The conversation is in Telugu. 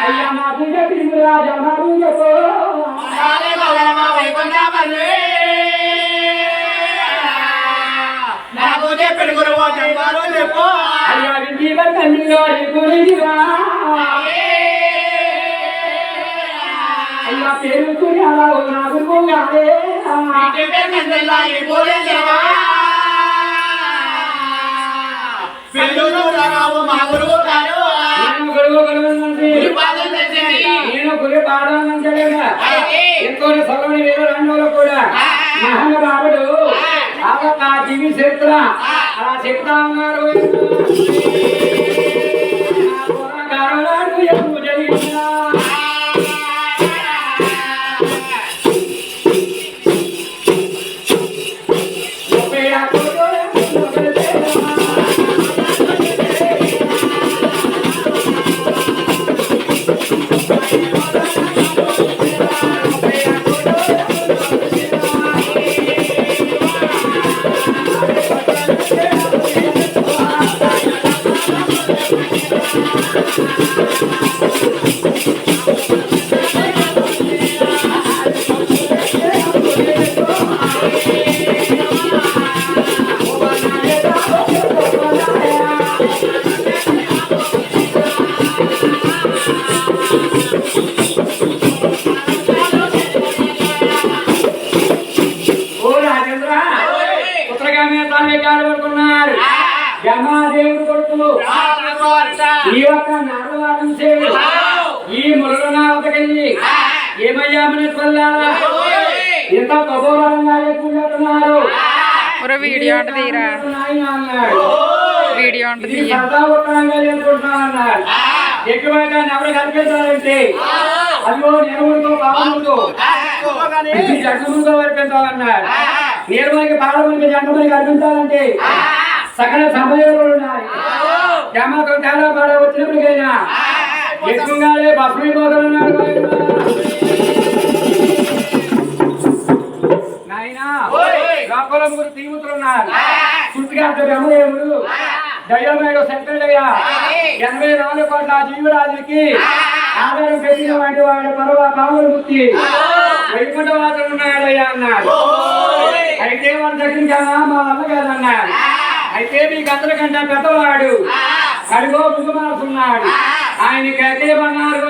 అయ్యా నా పూజ తిరుగు రాజా నా పూజకో నా పూజ పెరుగురు అయ్యా వింటి తండ్రిగా అయ్యా పేరు నాకు పోగానే నేను గురి పాడాలంటలేదా ఎంతో సగం వేల రంగులో కూడా మహానుభావుడు ఆ జీవి చరిత్ర అలా చెప్తా ఉన్నారు. జరిగిందా దేవుడు కొడుకులు ఈ యొక్క నారవాదం సేవి ఈ మురళనాథకెళ్ళి ఏమయ్యామని వల్లారా ఎంత కబోరంగా చెప్పుకుంటున్నారు. వీడియో అంటే తీరా వీడియో అంటే చెప్పుకుంటున్నారన్నారు. ఎక్కువగా ఎవరు కనిపించాలంటే అయ్యో నెలవుడితో పాపముతో జగముతో కనిపించాలన్నారు. నిర్మలకి పాలములకి జంగములకి కనిపించాలంటే సకల సమయంలో ఉండాలి. జమాతో తేడా పాడ వచ్చినప్పటికైనా ఎక్కువగానే భస్మైపోతున్నాడు. నాయనా లోపల ముగ్గురు తీముతులు ఉన్నారు. సుట్టిగారు బ్రహ్మదేవుడు దయ్యమేడు సెంటర్డయ్యా 84 కోట్ల జీవరాజులకి ఆధారం పెట్టిన వాటి వాడు పర్వ పాములు ముక్తి వైకుంఠవాదులు ఉన్నాడయ్యా అన్నాడు. అయితే వాళ్ళ దగ్గరికి మా వల్ల కాదన్నాడు. అయితే మీకు అందరికంటే పెద్దవాడు కడుగో ముగ్గుమాసున్నాడు. ఆయనకైతే బంగారు